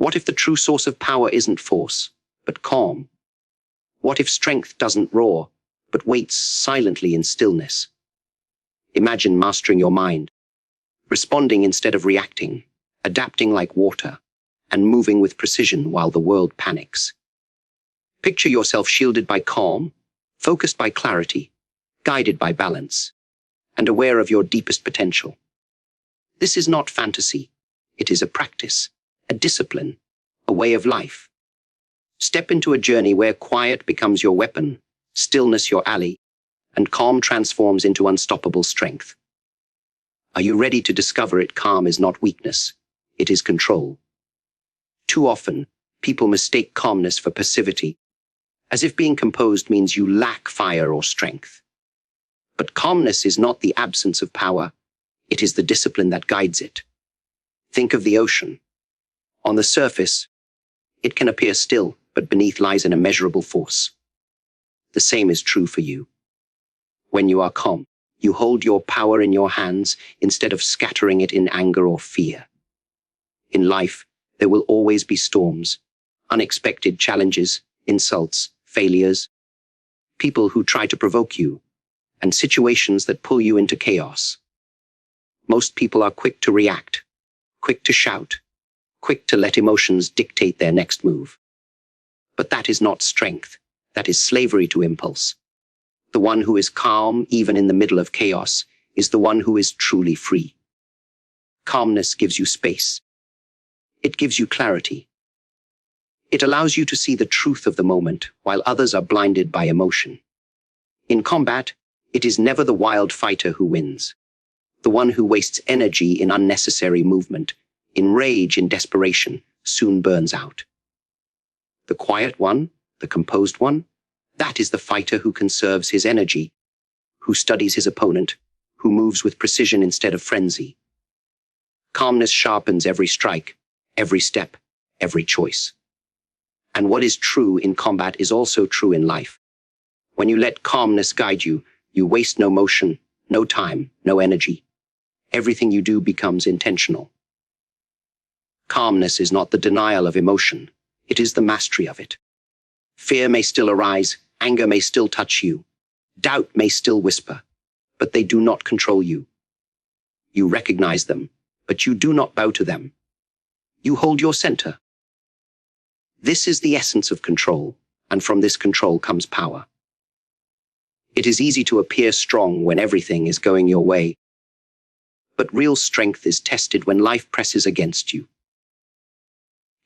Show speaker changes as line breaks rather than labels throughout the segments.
What if the true source of power isn't force, but calm? What if strength doesn't roar, but waits silently in stillness? Imagine mastering your mind, responding instead of reacting, adapting like water, and moving with precision while the world panics. Picture yourself shielded by calm, focused by clarity, guided by balance, and aware of your deepest potential. This is not fantasy. It is a practice, a discipline, a way of life. Step into a journey where quiet becomes your weapon, stillness your ally, and calm transforms into unstoppable strength. Are you ready to discover it? Calm is not weakness. It is control. Too often, people mistake calmness for passivity, as if being composed means you lack fire or strength. But calmness is not the absence of power. It is the discipline that guides it. Think of the ocean. On the surface, it can appear still, but beneath lies an immeasurable force. The same is true for you. When you are calm, you hold your power in your hands instead of scattering it in anger or fear. In life, there will always be storms, unexpected challenges, insults, failures, people who try to provoke you, and situations that pull you into chaos. Most people are quick to react, quick to shout, quick to let emotions dictate their next move. But that is not strength. That is slavery to impulse. The one who is calm, even in the middle of chaos, is the one who is truly free. Calmness gives you space. It gives you clarity. It allows you to see the truth of the moment while others are blinded by emotion. In combat, it is never the wild fighter who wins. The one who wastes energy in unnecessary movement, in rage, in desperation, soon burns out. The quiet one, the composed one, that is the fighter who conserves his energy, who studies his opponent, who moves with precision instead of frenzy. Calmness sharpens every strike, every step, every choice. And what is true in combat is also true in life. When you let calmness guide you, you waste no motion, no time, no energy. Everything you do becomes intentional. Calmness is not the denial of emotion. It is the mastery of it. Fear may still arise, anger may still touch you, doubt may still whisper, but they do not control you. You recognize them, but you do not bow to them. You hold your center. This is the essence of control, and from this control comes power. It is easy to appear strong when everything is going your way, but real strength is tested when life presses against you.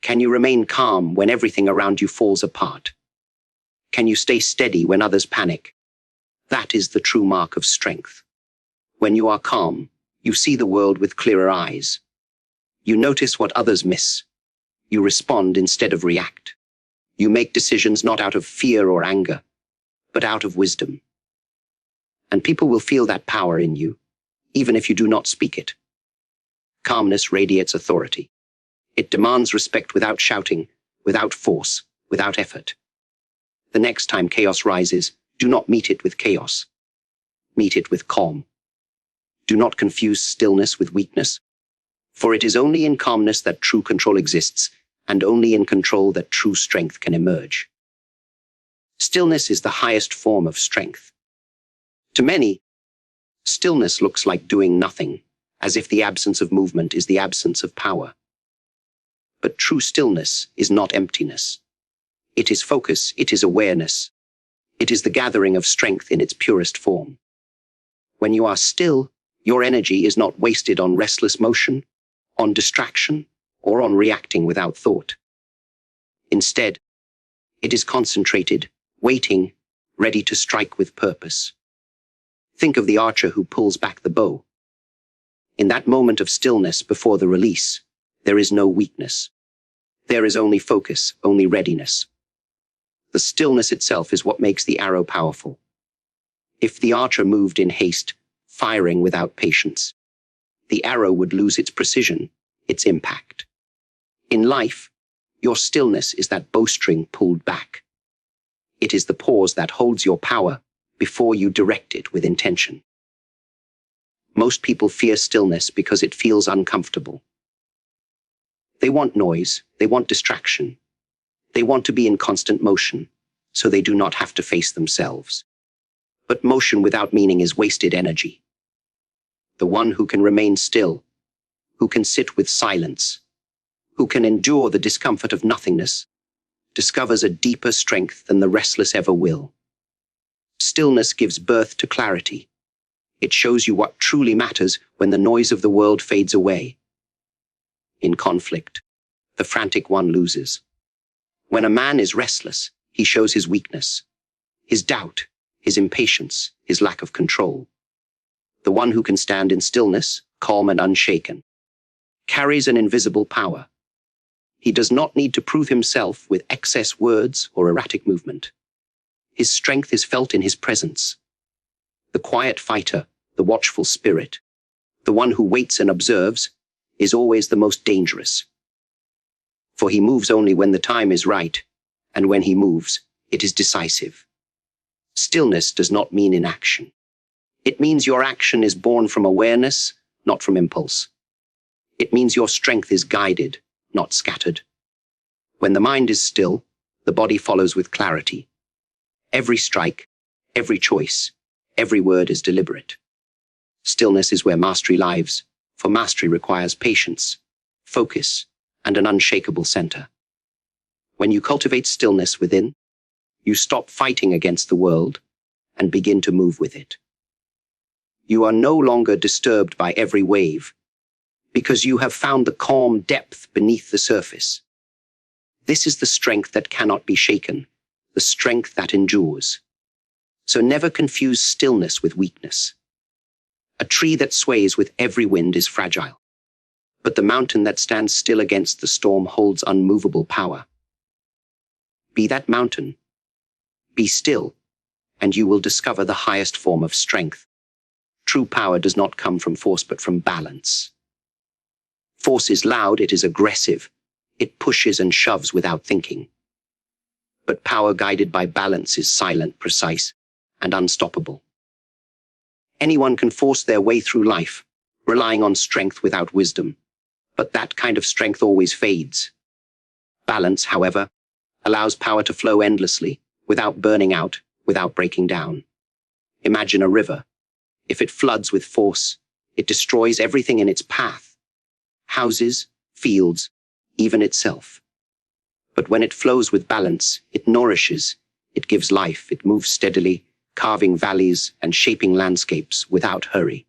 Can you remain calm when everything around you falls apart? Can you stay steady when others panic? That is the true mark of strength. When you are calm, you see the world with clearer eyes. You notice what others miss. You respond instead of react. You make decisions not out of fear or anger, but out of wisdom. And people will feel that power in you, even if you do not speak it. Calmness radiates authority. It demands respect without shouting, without force, without effort. The next time chaos rises, do not meet it with chaos. Meet it with calm. Do not confuse stillness with weakness, for it is only in calmness that true control exists, and only in control that true strength can emerge. Stillness is the highest form of strength. To many, stillness looks like doing nothing, as if the absence of movement is the absence of power. But true stillness is not emptiness. It is focus, it is awareness. It is the gathering of strength in its purest form. When you are still, your energy is not wasted on restless motion, on distraction, or on reacting without thought. Instead, it is concentrated, waiting, ready to strike with purpose. Think of the archer who pulls back the bow. In that moment of stillness before the release, there is no weakness. There is only focus, only readiness. The stillness itself is what makes the arrow powerful. If the archer moved in haste, firing without patience, the arrow would lose its precision, its impact. In life, your stillness is that bowstring pulled back. It is the pause that holds your power before you direct it with intention. Most people fear stillness because it feels uncomfortable. They want noise, they want distraction. They want to be in constant motion, so they do not have to face themselves. But motion without meaning is wasted energy. The one who can remain still, who can sit with silence, who can endure the discomfort of nothingness, discovers a deeper strength than the restless ever will. Stillness gives birth to clarity. It shows you what truly matters when the noise of the world fades away. In conflict, the frantic one loses. When a man is restless, he shows his weakness, his doubt, his impatience, his lack of control. The one who can stand in stillness, calm and unshaken, carries an invisible power. He does not need to prove himself with excess words or erratic movement. His strength is felt in his presence. The quiet fighter, the watchful spirit, the one who waits and observes, is always the most dangerous. For he moves only when the time is right, and when he moves, it is decisive. Stillness does not mean inaction. It means your action is born from awareness, not from impulse. It means your strength is guided, not scattered. When the mind is still, the body follows with clarity. Every strike, every choice, every word is deliberate. Stillness is where mastery lives, for mastery requires patience, focus, and an unshakable center. When you cultivate stillness within, you stop fighting against the world and begin to move with it. You are no longer disturbed by every wave, because you have found the calm depth beneath the surface. This is the strength that cannot be shaken, the strength that endures. So never confuse stillness with weakness. A tree that sways with every wind is fragile, but the mountain that stands still against the storm holds unmovable power. Be that mountain. Be still, and you will discover the highest form of strength. True power does not come from force, but from balance. Force is loud, it is aggressive. It pushes and shoves without thinking. But power guided by balance is silent, precise, and unstoppable. Anyone can force their way through life, relying on strength without wisdom. But that kind of strength always fades. Balance, however, allows power to flow endlessly, without burning out, without breaking down. Imagine a river. If it floods with force, it destroys everything in its path. Houses, fields, even itself. But when it flows with balance, it nourishes, it gives life, it moves steadily, carving valleys and shaping landscapes without hurry.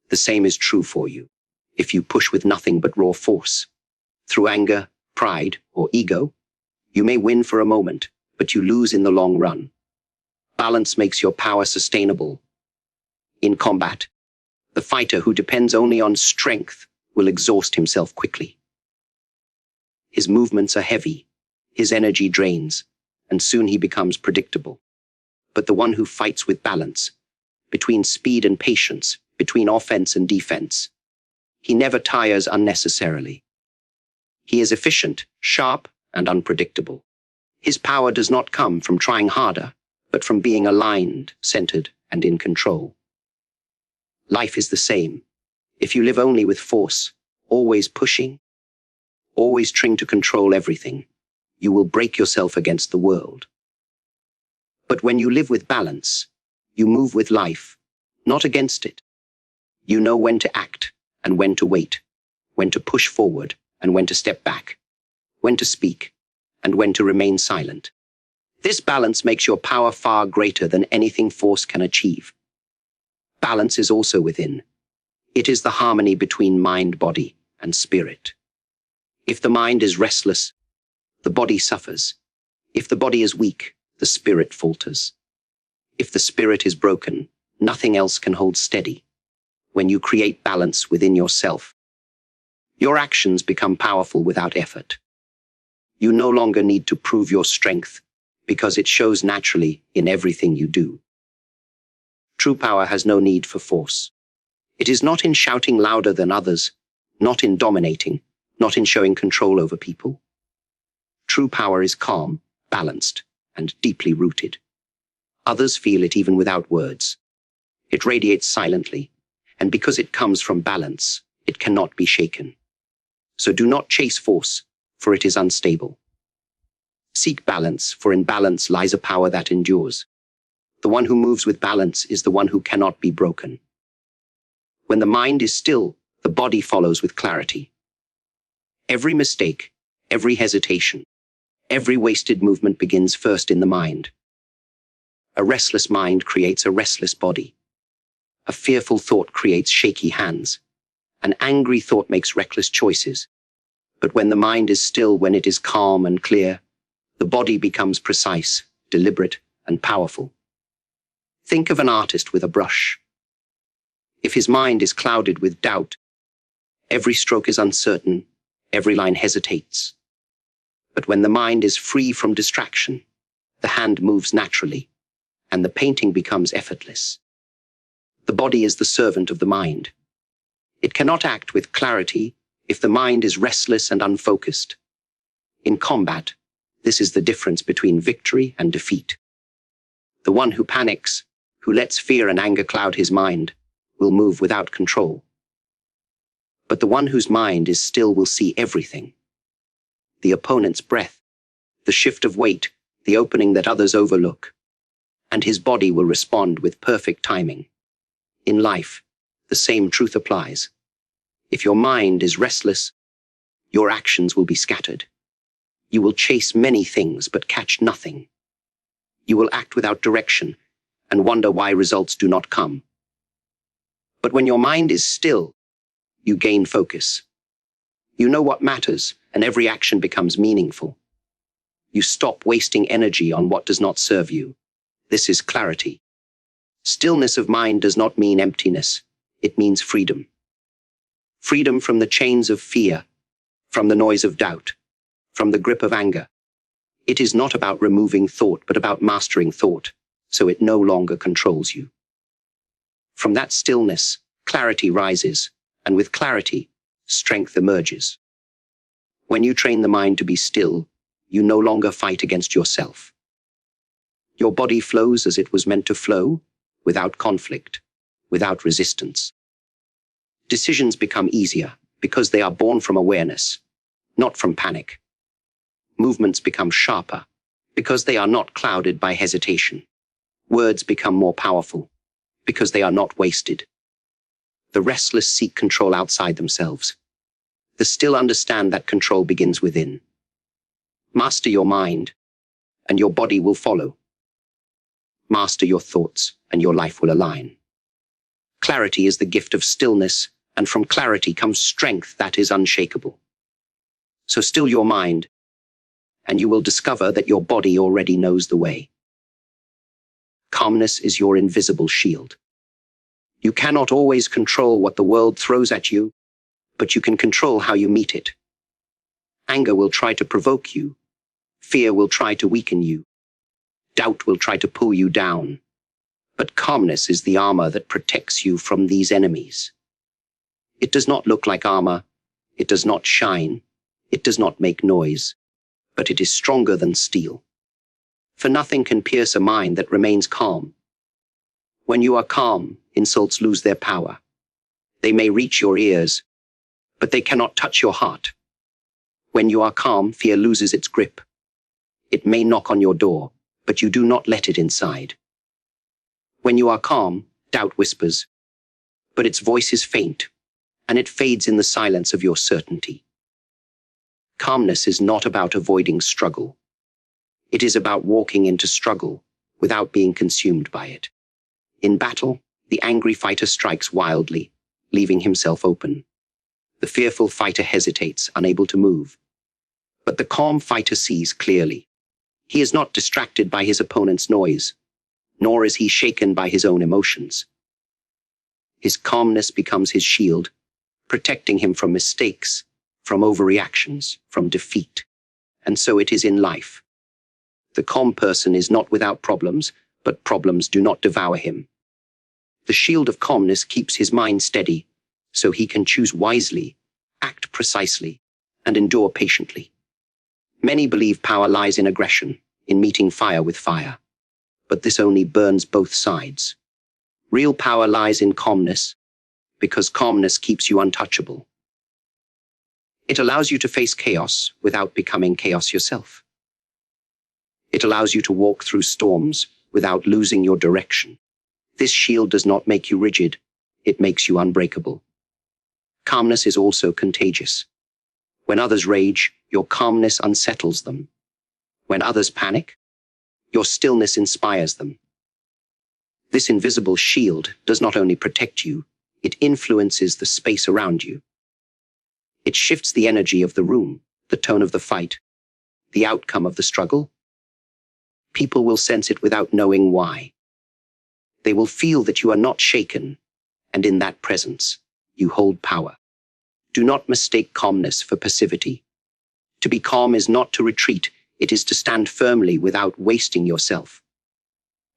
The same is true for you. If you push with nothing but raw force, through anger, pride, or ego, you may win for a moment, but you lose in the long run. Balance makes your power sustainable. In combat, the fighter who depends only on strength will exhaust himself quickly. His movements are heavy, his energy drains, and soon he becomes predictable. But the one who fights with balance, between speed and patience, between offense and defense, he never tires unnecessarily. He is efficient, sharp, and unpredictable. His power does not come from trying harder, but from being aligned, centered, and in control. Life is the same. If you live only with force, always pushing, always trying to control everything, you will break yourself against the world. But when you live with balance, you move with life, not against it. You know when to act and when to wait, when to push forward and when to step back, when to speak and when to remain silent. This balance makes your power far greater than anything force can achieve. Balance is also within. It is the harmony between mind, body, and spirit. If the mind is restless, the body suffers. If the body is weak, the spirit falters. If the spirit is broken, nothing else can hold steady. When you create balance within yourself, your actions become powerful without effort. You no longer need to prove your strength, because it shows naturally in everything you do. True power has no need for force. It is not in shouting louder than others, not in dominating, not in showing control over people. True power is calm, balanced, and deeply rooted. Others feel it even without words. It radiates silently, and because it comes from balance, it cannot be shaken. So do not chase force, for it is unstable. Seek balance, for in balance lies a power that endures. The one who moves with balance is the one who cannot be broken. When the mind is still, the body follows with clarity. Every mistake, every hesitation, every wasted movement begins first in the mind. A restless mind creates a restless body. A fearful thought creates shaky hands. An angry thought makes reckless choices. But when the mind is still, when it is calm and clear, the body becomes precise, deliberate, and powerful. Think of an artist with a brush. If his mind is clouded with doubt, every stroke is uncertain, every line hesitates. But when the mind is free from distraction, the hand moves naturally, and the painting becomes effortless. The body is the servant of the mind. It cannot act with clarity if the mind is restless and unfocused. In combat, this is the difference between victory and defeat. The one who panics, who lets fear and anger cloud his mind, will move without control. But the one whose mind is still will see everything. The opponent's breath, the shift of weight, the opening that others overlook, and his body will respond with perfect timing. In life, the same truth applies. If your mind is restless, your actions will be scattered. You will chase many things but catch nothing. You will act without direction and wonder why results do not come. But when your mind is still, you gain focus. You know what matters, and every action becomes meaningful. You stop wasting energy on what does not serve you. This is clarity. Stillness of mind does not mean emptiness. It means freedom. Freedom from the chains of fear, from the noise of doubt, from the grip of anger. It is not about removing thought, but about mastering thought, so it no longer controls you. From that stillness, clarity rises, and with clarity, strength emerges. When you train the mind to be still, you no longer fight against yourself. Your body flows as it was meant to flow, without conflict, without resistance. Decisions become easier because they are born from awareness, not from panic. Movements become sharper because they are not clouded by hesitation. Words become more powerful because they are not wasted. The restless seek control outside themselves. The still understand that control begins within. Master your mind, and your body will follow. Master your thoughts, and your life will align. Clarity is the gift of stillness, and from clarity comes strength that is unshakable. So still your mind, and you will discover that your body already knows the way. Calmness is your invisible shield. You cannot always control what the world throws at you, but you can control how you meet it. Anger will try to provoke you. Fear will try to weaken you. Doubt will try to pull you down. But calmness is the armor that protects you from these enemies. It does not look like armor. It does not shine. It does not make noise. But it is stronger than steel. For nothing can pierce a mind that remains calm. When you are calm, insults lose their power. They may reach your ears, but they cannot touch your heart. When you are calm, fear loses its grip. It may knock on your door, but you do not let it inside. When you are calm, doubt whispers, but its voice is faint, and it fades in the silence of your certainty. Calmness is not about avoiding struggle. It is about walking into struggle without being consumed by it. In battle, the angry fighter strikes wildly, leaving himself open. The fearful fighter hesitates, unable to move. But the calm fighter sees clearly. He is not distracted by his opponent's noise, nor is he shaken by his own emotions. His calmness becomes his shield, protecting him from mistakes, from overreactions, from defeat. And so it is in life. The calm person is not without problems, but problems do not devour him. The shield of calmness keeps his mind steady, so he can choose wisely, act precisely, and endure patiently. Many believe power lies in aggression, in meeting fire with fire. But this only burns both sides. Real power lies in calmness, because calmness keeps you untouchable. It allows you to face chaos without becoming chaos yourself. It allows you to walk through storms without losing your direction. This shield does not make you rigid, it makes you unbreakable. Calmness is also contagious. When others rage, your calmness unsettles them. When others panic, your stillness inspires them. This invisible shield does not only protect you, it influences the space around you. It shifts the energy of the room, the tone of the fight, the outcome of the struggle. People will sense it without knowing why. They will feel that you are not shaken, and in that presence, you hold power. Do not mistake calmness for passivity. To be calm is not to retreat, it is to stand firmly without wasting yourself.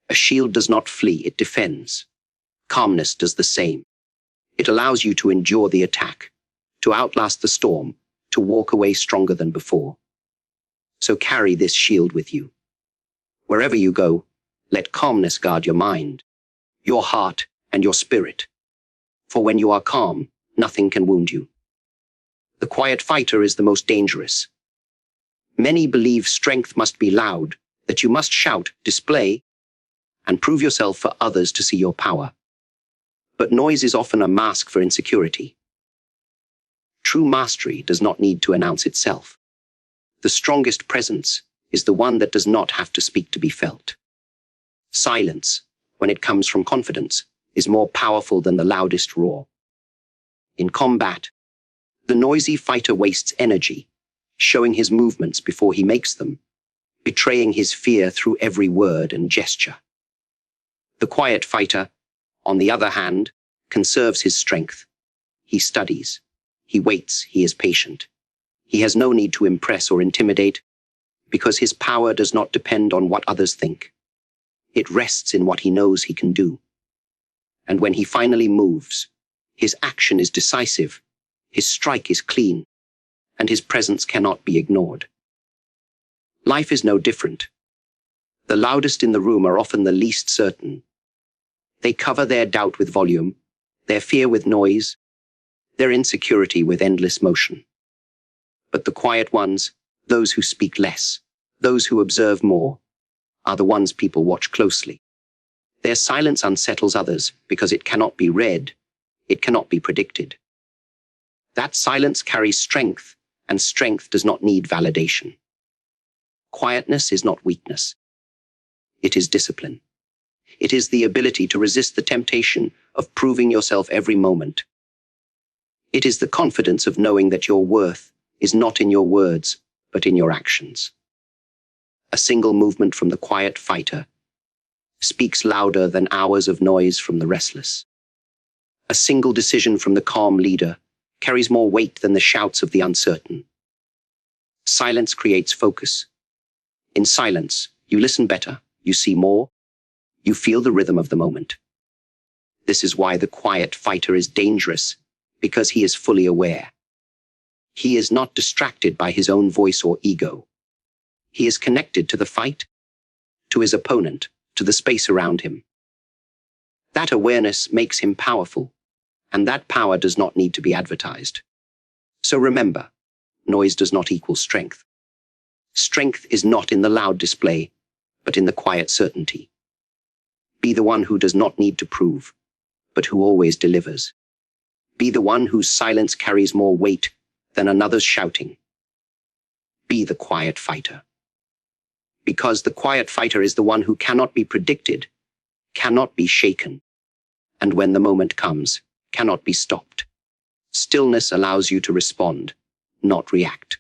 A shield does not flee, it defends. Calmness does the same. It allows you to endure the attack, to outlast the storm, to walk away stronger than before. So carry this shield with you. Wherever you go, let calmness guard your mind, your heart, and your spirit. For when you are calm, nothing can wound you. The quiet fighter is the most dangerous. Many believe strength must be loud, that you must shout, display, and prove yourself for others to see your power. But noise is often a mask for insecurity. True mastery does not need to announce itself. The strongest presence is the one that does not have to speak to be felt. Silence, when it comes from confidence, is more powerful than the loudest roar. In combat, the noisy fighter wastes energy, showing his movements before he makes them, betraying his fear through every word and gesture. The quiet fighter, on the other hand, conserves his strength. He studies, he waits, he is patient. He has no need to impress or intimidate, because his power does not depend on what others think. It rests in what he knows he can do. And when he finally moves, his action is decisive, his strike is clean, and his presence cannot be ignored. Life is no different. The loudest in the room are often the least certain. They cover their doubt with volume, their fear with noise, their insecurity with endless motion. But the quiet ones, those who speak less, those who observe more, are the ones people watch closely. Their silence unsettles others because it cannot be read, it cannot be predicted. That silence carries strength, and strength does not need validation. Quietness is not weakness. It is discipline. It is the ability to resist the temptation of proving yourself every moment. It is the confidence of knowing that your worth is not in your words, but in your actions. A single movement from the quiet fighter speaks louder than hours of noise from the restless. A single decision from the calm leader carries more weight than the shouts of the uncertain. Silence creates focus. In silence, you listen better, you see more, you feel the rhythm of the moment. This is why the quiet fighter is dangerous, because he is fully aware. He is not distracted by his own voice or ego. He is connected to the fight, to his opponent, to the space around him. That awareness makes him powerful, and that power does not need to be advertised. So remember, noise does not equal strength. Strength is not in the loud display, but in the quiet certainty. Be the one who does not need to prove, but who always delivers. Be the one whose silence carries more weight than another's shouting. Be the quiet fighter. Because the quiet fighter is the one who cannot be predicted, cannot be shaken, and when the moment comes, cannot be stopped. Stillness allows you to respond, not react.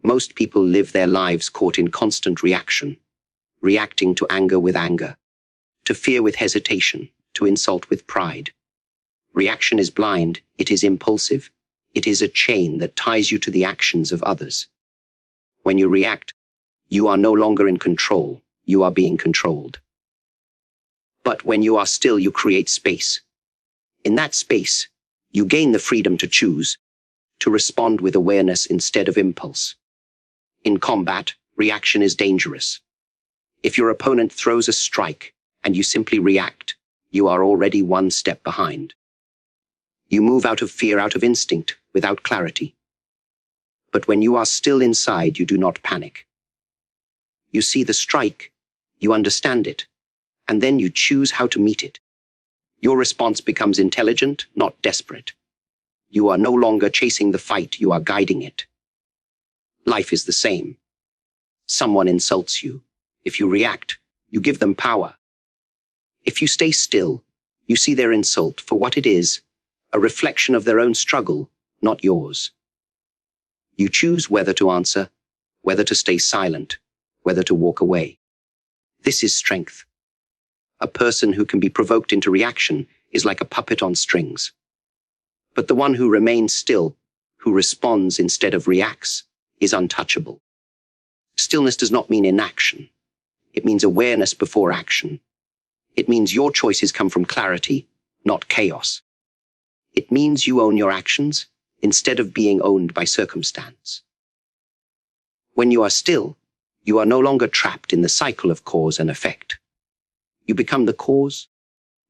Most people live their lives caught in constant reaction, reacting to anger with anger, to fear with hesitation, to insult with pride. Reaction is blind, it is impulsive, it is a chain that ties you to the actions of others. When you react, you are no longer in control, you are being controlled. But when you are still, you create space. In that space, you gain the freedom to choose, to respond with awareness instead of impulse. In combat, reaction is dangerous. If your opponent throws a strike and you simply react, you are already one step behind. You move out of fear, out of instinct, without clarity. But when you are still inside, you do not panic. You see the strike, you understand it, and then you choose how to meet it. Your response becomes intelligent, not desperate. You are no longer chasing the fight, you are guiding it. Life is the same. Someone insults you. If you react, you give them power. If you stay still, you see their insult for what it is, a reflection of their own struggle, not yours. You choose whether to answer, whether to stay silent, whether to walk away. This is strength. A person who can be provoked into reaction is like a puppet on strings. But the one who remains still, who responds instead of reacts, is untouchable. Stillness does not mean inaction. It means awareness before action. It means your choices come from clarity, not chaos. It means you own your actions instead of being owned by circumstance. When you are still, you are no longer trapped in the cycle of cause and effect. You become the cause.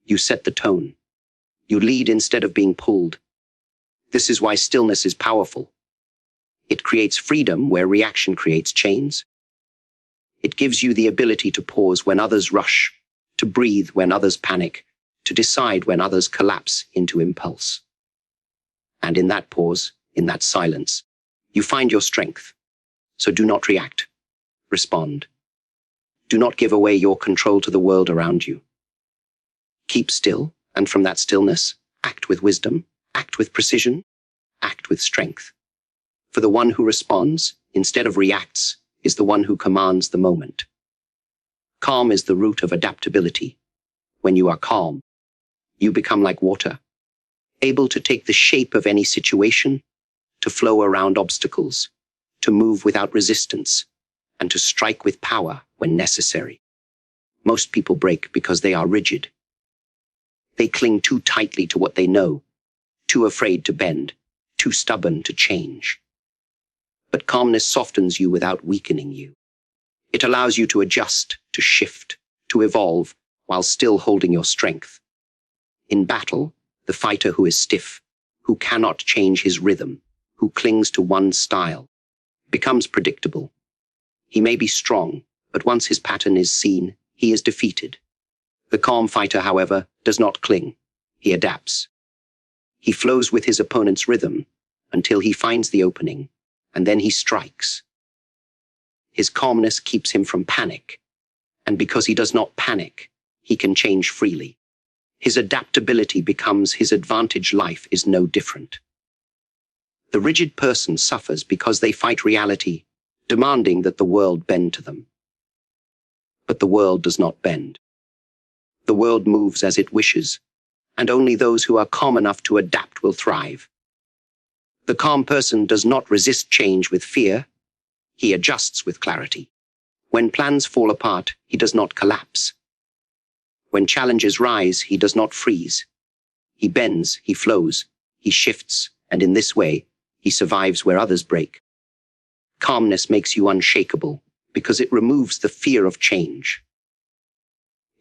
You set the tone. You lead instead of being pulled. This is why stillness is powerful. It creates freedom where reaction creates chains. It gives you the ability to pause when others rush, to breathe when others panic, to decide when others collapse into impulse. And in that pause, in that silence, you find your strength. So do not react. Respond. Do not give away your control to the world around you. Keep still, and from that stillness, act with wisdom, act with precision, act with strength. For the one who responds, instead of reacts, is the one who commands the moment. Calm is the root of adaptability. When you are calm, you become like water, able to take the shape of any situation, to flow around obstacles, to move without resistance, and to strike with power when necessary. Most people break because they are rigid. They cling too tightly to what they know, too afraid to bend, too stubborn to change. But calmness softens you without weakening you. It allows you to adjust, to shift, to evolve, while still holding your strength. In battle, the fighter who is stiff, who cannot change his rhythm, who clings to one style, becomes predictable. He may be strong, but once his pattern is seen, he is defeated. The calm fighter, however, does not cling. He adapts. He flows with his opponent's rhythm until he finds the opening, and then he strikes. His calmness keeps him from panic, and because he does not panic, he can change freely. His adaptability becomes his advantage. Life is no different. The rigid person suffers because they fight reality, demanding that the world bend to them. But the world does not bend. The world moves as it wishes, and only those who are calm enough to adapt will thrive. The calm person does not resist change with fear. He adjusts with clarity. When plans fall apart, he does not collapse. When challenges rise, he does not freeze. He bends, he flows, he shifts, and in this way, he survives where others break. Calmness makes you unshakable because it removes the fear of change.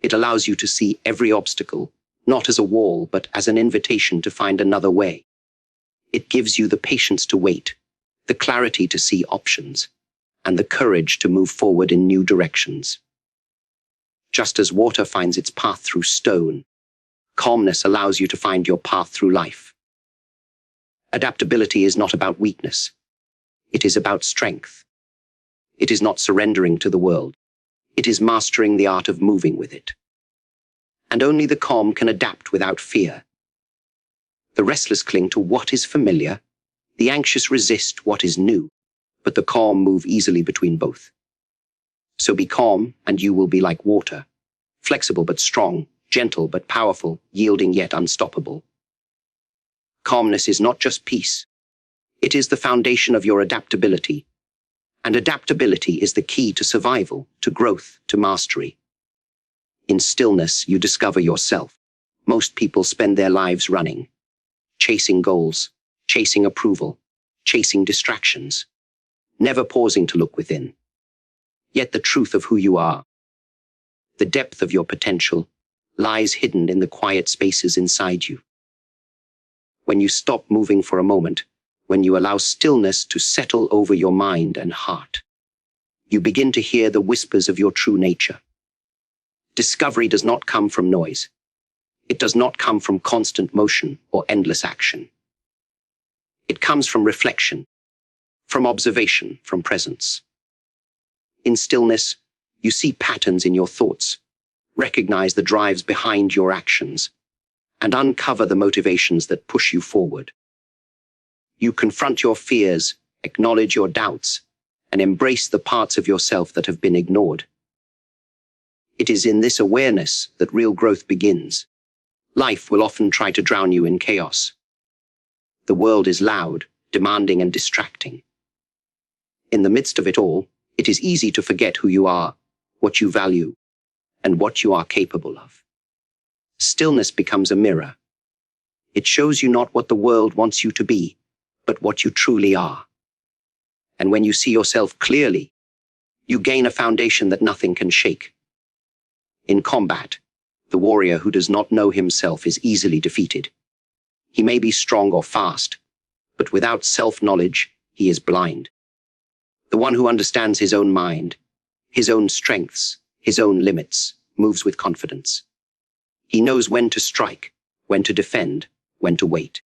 It allows you to see every obstacle, not as a wall, but as an invitation to find another way. It gives you the patience to wait, the clarity to see options, and the courage to move forward in new directions. Just as water finds its path through stone, calmness allows you to find your path through life. Adaptability is not about weakness. It is about strength. It is not surrendering to the world. It is mastering the art of moving with it. And only the calm can adapt without fear. The restless cling to what is familiar, the anxious resist what is new, but the calm move easily between both. So be calm, and you will be like water, flexible but strong, gentle but powerful, yielding yet unstoppable. Calmness is not just peace. It is the foundation of your adaptability. And adaptability is the key to survival, to growth, to mastery. In stillness, you discover yourself. Most people spend their lives running, chasing goals, chasing approval, chasing distractions, never pausing to look within. Yet the truth of who you are, the depth of your potential, lies hidden in the quiet spaces inside you. When you stop moving for a moment, when you allow stillness to settle over your mind and heart. You begin to hear the whispers of your true nature. Discovery does not come from noise. It does not come from constant motion or endless action. It comes from reflection, from observation, from presence. In stillness, you see patterns in your thoughts, recognize the drives behind your actions, and uncover the motivations that push you forward. You confront your fears, acknowledge your doubts, and embrace the parts of yourself that have been ignored. It is in this awareness that real growth begins. Life will often try to drown you in chaos. The world is loud, demanding, and distracting. In the midst of it all, it is easy to forget who you are, what you value, and what you are capable of. Stillness becomes a mirror. It shows you not what the world wants you to be, but what you truly are. And when you see yourself clearly, you gain a foundation that nothing can shake. In combat, the warrior who does not know himself is easily defeated. He may be strong or fast, but without self-knowledge, he is blind. The one who understands his own mind, his own strengths, his own limits, moves with confidence. He knows when to strike, when to defend, when to wait.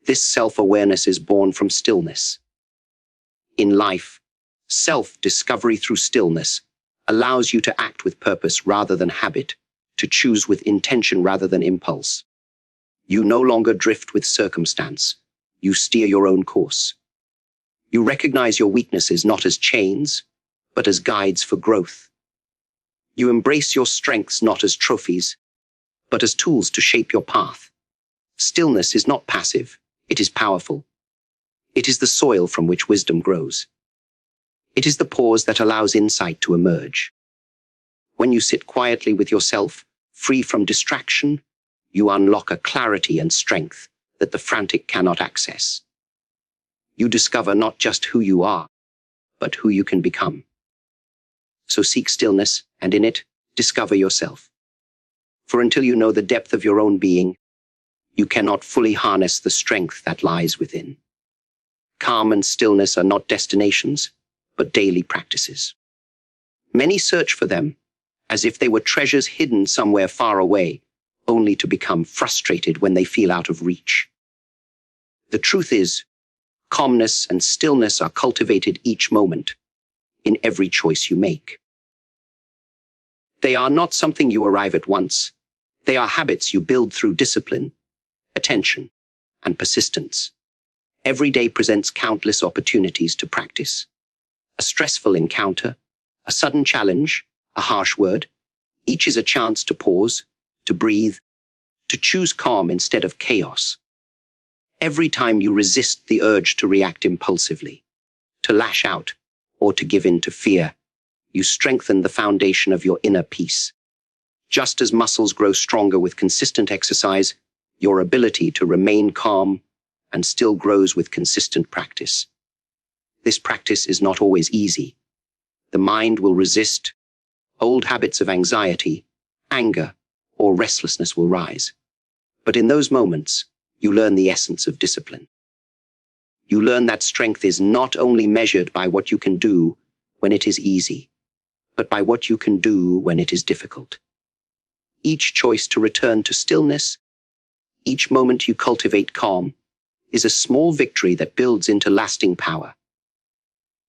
This self-awareness is born from stillness. In life, self-discovery through stillness allows you to act with purpose rather than habit, to choose with intention rather than impulse. You no longer drift with circumstance. You steer your own course. You recognize your weaknesses not as chains, but as guides for growth. You embrace your strengths not as trophies, but as tools to shape your path. Stillness is not passive, it is powerful. It is the soil from which wisdom grows. It is the pause that allows insight to emerge. When you sit quietly with yourself, free from distraction, you unlock a clarity and strength that the frantic cannot access. You discover not just who you are, but who you can become. So seek stillness, and in it, discover yourself. For until you know the depth of your own being, you cannot fully harness the strength that lies within. Calm and stillness are not destinations, but daily practices. Many search for them, as if they were treasures hidden somewhere far away, only to become frustrated when they feel out of reach. The truth is, calmness and stillness are cultivated each moment, in every choice you make. They are not something you arrive at once. They are habits you build through discipline, attention, and persistence. Every day presents countless opportunities to practice. A stressful encounter, a sudden challenge, a harsh word, each is a chance to pause, to breathe, to choose calm instead of chaos. Every time you resist the urge to react impulsively, to lash out, or to give in to fear, you strengthen the foundation of your inner peace. Just as muscles grow stronger with consistent exercise, your ability to remain calm and still grows with consistent practice. This practice is not always easy. The mind will resist. Old habits of anxiety, anger, or restlessness will rise. But in those moments, you learn the essence of discipline. You learn that strength is not only measured by what you can do when it is easy, but by what you can do when it is difficult. Each choice to return to stillness, each moment you cultivate calm, is a small victory that builds into lasting power.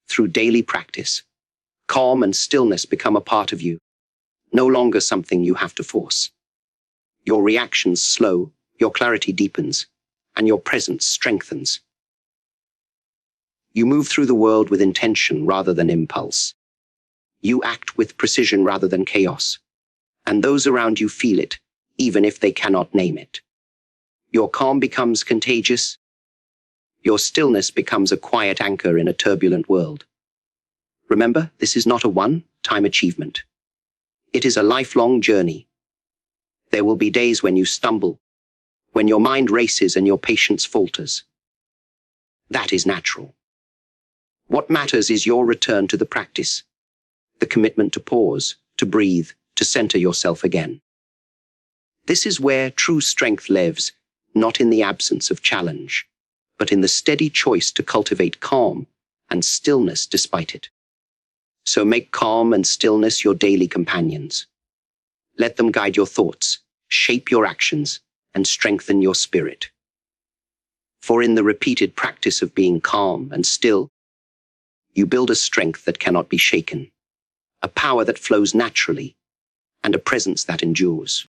Through daily practice, calm and stillness become a part of you, no longer something you have to force. Your reactions slow, your clarity deepens, and your presence strengthens. You move through the world with intention rather than impulse. You act with precision rather than chaos, and those around you feel it, even if they cannot name it. Your calm becomes contagious. Your stillness becomes a quiet anchor in a turbulent world. Remember, this is not a one-time achievement. It is a lifelong journey. There will be days when you stumble, when your mind races and your patience falters. That is natural. What matters is your return to the practice, the commitment to pause, to breathe, to center yourself again. This is where true strength lives, not in the absence of challenge, but in the steady choice to cultivate calm and stillness despite it. So make calm and stillness your daily companions. Let them guide your thoughts, shape your actions, and strengthen your spirit. For in the repeated practice of being calm and still, you build a strength that cannot be shaken, a power that flows naturally, and a presence that endures.